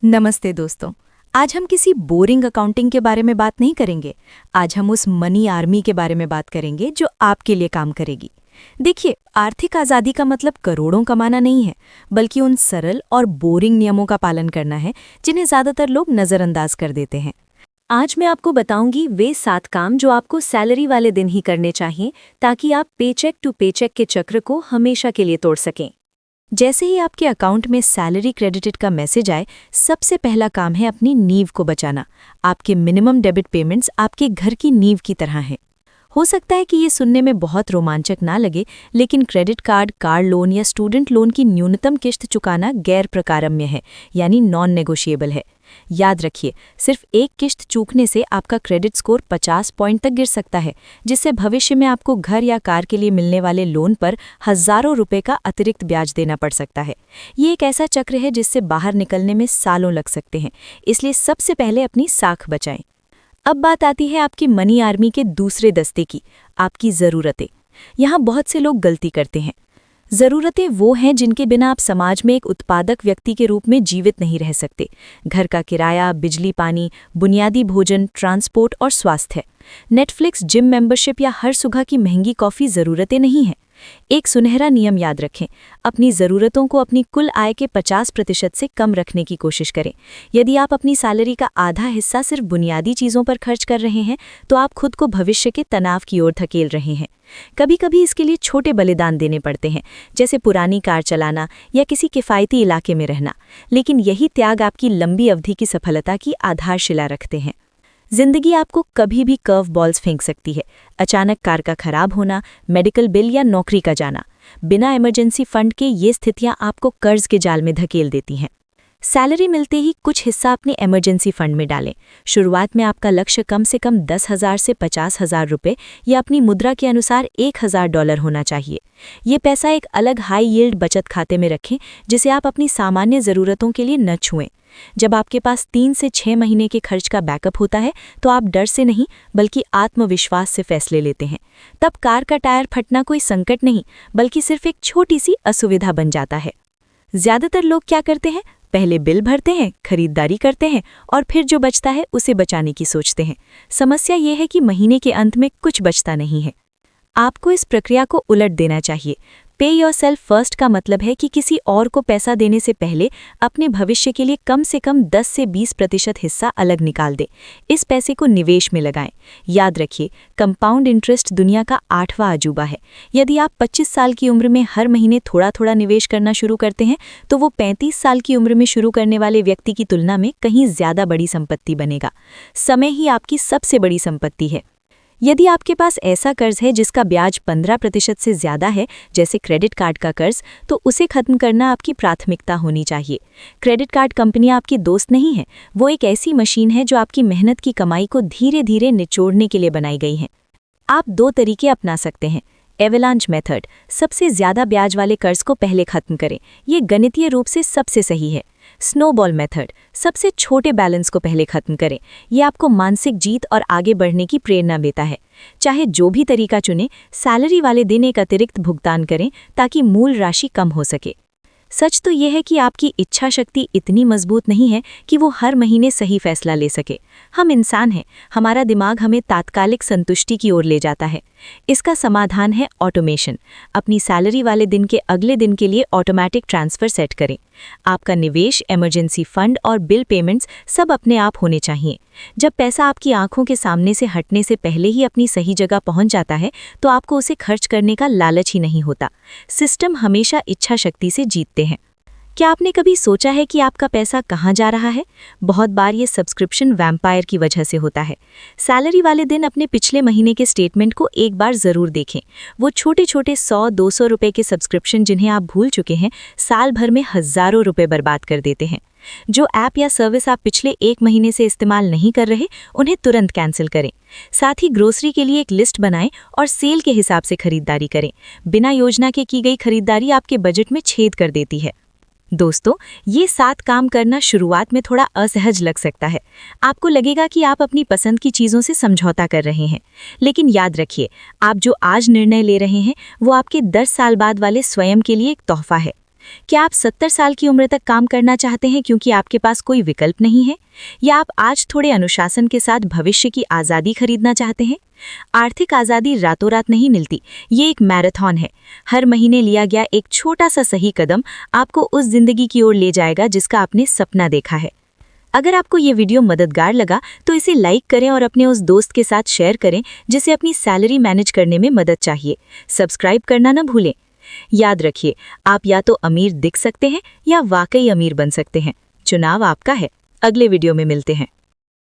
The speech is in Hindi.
नमस्ते दोस्तों। आज हम किसी बोरिंग अकाउंटिंग के बारे में बात नहीं करेंगे। आज हम उस मनी आर्मी के बारे में बात करेंगे जो आपके लिए काम करेगी। देखिए, आर्थिक आज़ादी का मतलब करोड़ों कमाना नहीं है, बल्कि उन सरल और बोरिंग नियमों का पालन करना है जिन्हें ज़्यादातर लोग नज़रअंदाज कर देते हैं। आज मैं आपको बताऊंगी वे 7 काम जो आपको सैलरी वाले दिन ही करने चाहिए ताकि आप पेचेक टू पेचेक के चक्र को हमेशा के लिए तोड़ सकें। जैसे ही आपके अकाउंट में सैलरी क्रेडिटेड का मैसेज आए, सबसे पहला काम है अपनी नींव को बचाना। आपके मिनिमम डेबिट पेमेंट्स आपके घर की नींव की तरह हैं। हो सकता है कि ये सुनने में बहुत रोमांचक ना लगे, लेकिन क्रेडिट कार्ड, कार लोन या स्टूडेंट लोन की न्यूनतम किश्त चुकाना गैर प्रकारम्य है, यानी नॉन नेगोशिएबल है। याद रखिए, सिर्फ एक किश्त चूकने से आपका क्रेडिट स्कोर 50 पॉइंट तक गिर सकता है, जिससे भविष्य में आपको घर या कार के लिए मिलने वाले लोन पर हज़ारों रुपए का अतिरिक्त ब्याज देना पड़ सकता है। ये एक ऐसा चक्र है जिससे बाहर निकलने में सालों लग सकते हैं, इसलिए सबसे पहले अपनी साख बचाएं। अब बात आती है आपकी मनी आर्मी के दूसरे दस्ते की, आपकी ज़रूरतें। यहाँ बहुत से लोग गलती करते हैं। ज़रूरतें वो हैं जिनके बिना आप समाज में एक उत्पादक व्यक्ति के रूप में जीवित नहीं रह सकते। घर का किराया, बिजली पानी, बुनियादी भोजन, ट्रांसपोर्ट और स्वास्थ्य। नेटफ्लिक्स, जिम मेंबरशिप या हर सुबह की महंगी कॉफ़ी ज़रूरतें नहीं हैं। एक सुनहरा नियम याद रखें, अपनी ज़रूरतों को अपनी कुल आय के 50% से कम रखने की कोशिश करें। यदि आप अपनी सैलरी का आधा हिस्सा सिर्फ बुनियादी चीज़ों पर खर्च कर रहे हैं, तो आप खुद को भविष्य के तनाव की ओर धकेल रहे हैं। कभी कभी इसके लिए छोटे बलिदान देने पड़ते हैं, जैसे पुरानी कार चलाना या किसी किफ़ायती इलाके में रहना, लेकिन यही त्याग आपकी लंबी अवधि की सफलता की आधारशिला रखते हैं। जिंदगी आपको कभी भी कर्व बॉल्स फेंक सकती है। अचानक कार का खराब होना, मेडिकल बिल या नौकरी का जाना। बिना इमरजेंसी फंड के ये स्थितियां आपको कर्ज के जाल में धकेल देती हैं। सैलरी मिलते ही कुछ हिस्सा अपने इमरजेंसी फंड में डालें। शुरुआत में आपका लक्ष्य कम से कम 10,000 से 50,000 रुपये या अपनी मुद्रा के अनुसार $1,000 होना चाहिए। ये पैसा एक अलग हाई यील्ड बचत खाते में रखें, जिसे आप अपनी सामान्य ज़रूरतों के लिए न छुएं। जब आपके पास 3 से 6 महीने के खर्च का बैकअप होता है, तो आप डर से नहीं बल्कि आत्मविश्वास से फैसले लेते हैं। तब कार का टायर फटना कोई संकट नहीं, बल्कि सिर्फ एक छोटी सी असुविधा बन जाता है। ज़्यादातर लोग क्या करते हैं? पहले बिल भरते हैं, खरीदारी करते हैं और फिर जो बचता है उसे बचाने की सोचते हैं। समस्या ये है कि महीने के अंत में कुछ बचता नहीं है। आपको इस प्रक्रिया को उलट देना चाहिए। पे योरसेल्फ फर्स्ट का मतलब है कि किसी और को पैसा देने से पहले अपने भविष्य के लिए कम से कम 10 से 20% हिस्सा अलग निकाल दें। इस पैसे को निवेश में लगाएं। याद रखिए, कंपाउंड इंटरेस्ट दुनिया का 8वां अजूबा है। यदि आप 25 साल की उम्र में हर महीने थोड़ा थोड़ा निवेश करना शुरू करते हैं, तो वो 35 साल की उम्र में शुरू करने वाले व्यक्ति की तुलना में कहीं ज़्यादा बड़ी संपत्ति बनेगा। समय ही आपकी सबसे बड़ी संपत्ति है। यदि आपके पास ऐसा कर्ज है जिसका ब्याज 15% से ज़्यादा है, जैसे क्रेडिट कार्ड का कर्ज, तो उसे खत्म करना आपकी प्राथमिकता होनी चाहिए। क्रेडिट कार्ड कंपनियां आपकी दोस्त नहीं हैं, वो एक ऐसी मशीन है जो आपकी मेहनत की कमाई को धीरे धीरे निचोड़ने के लिए बनाई गई हैं। आप 2 तरीके अपना सकते हैं। एवेलांच मेथड, सबसे ज़्यादा ब्याज वाले कर्ज को पहले खत्म करें। ये गणितीय रूप से सबसे सही है। स्नोबॉल मेथड, सबसे छोटे बैलेंस को पहले खत्म करें। ये आपको मानसिक जीत और आगे बढ़ने की प्रेरणा देता है। चाहे जो भी तरीका चुनें, सैलरी वाले दिन एक अतिरिक्त भुगतान करें ताकि मूल राशि कम हो सके। सच तो यह है कि आपकी इच्छा शक्ति इतनी मजबूत नहीं है कि वो हर महीने सही फैसला ले सके। हम इंसान हैं, हमारा दिमाग हमें तात्कालिक संतुष्टि की ओर ले जाता है। इसका समाधान है ऑटोमेशन। अपनी सैलरी वाले दिन के अगले दिन के लिए ऑटोमेटिक ट्रांसफ़र सेट करें। आपका निवेश, इमरजेंसी फंड और बिल पेमेंट्स सब अपने आप होने चाहिए। जब पैसा आपकी आंखों के सामने से हटने से पहले ही अपनी सही जगह पहुंच जाता है, तो आपको उसे खर्च करने का लालच ही नहीं होता। सिस्टम हमेशा इच्छा शक्ति से जीतते हैं। क्या आपने कभी सोचा है कि आपका पैसा कहाँ जा रहा है? बहुत बार ये सब्सक्रिप्शन वैम्पायर की वजह से होता है। सैलरी वाले दिन अपने पिछले महीने के स्टेटमेंट को एक बार ज़रूर देखें। वो छोटे छोटे 100-200 रुपए के सब्सक्रिप्शन जिन्हें आप भूल चुके हैं, साल भर में हज़ारों रुपए बर्बाद कर देते हैं। जो ऐप या सर्विस आप पिछले 1 महीने से इस्तेमाल नहीं कर रहे, उन्हें तुरंत कैंसिल करें। साथ ही ग्रोसरी के लिए एक लिस्ट बनाएं और सेल के हिसाब से खरीदारी करें। बिना योजना के की गई खरीदारी आपके बजट में छेद कर देती है। दोस्तों, ये 7 काम करना शुरुआत में थोड़ा असहज लग सकता है। आपको लगेगा कि आप अपनी पसंद की चीज़ों से समझौता कर रहे हैं, लेकिन याद रखिए, आप जो आज निर्णय ले रहे हैं वो आपके 10 साल बाद वाले स्वयं के लिए एक तोहफा है। क्या आप 70 साल की उम्र तक काम करना चाहते हैं क्योंकि आपके पास कोई विकल्प नहीं है? या आप आज थोड़े अनुशासन के साथ भविष्य की आज़ादी खरीदना चाहते हैं? आर्थिक आज़ादी रातों रात नहीं मिलती, ये एक मैराथन है। हर महीने लिया गया एक छोटा सा सही कदम आपको उस जिंदगी की ओर ले जाएगा जिसका आपने सपना देखा है। अगर आपको ये वीडियो मददगार लगा तो इसे लाइक करें और अपने उस दोस्त के साथ शेयर करें जिसे अपनी सैलरी मैनेज करने में मदद चाहिए। सब्सक्राइब करना न भूलें। याद रखिए, आप या तो अमीर दिख सकते हैं या वाकई अमीर बन सकते हैं। चुनाव आपका है। अगले वीडियो में मिलते हैं।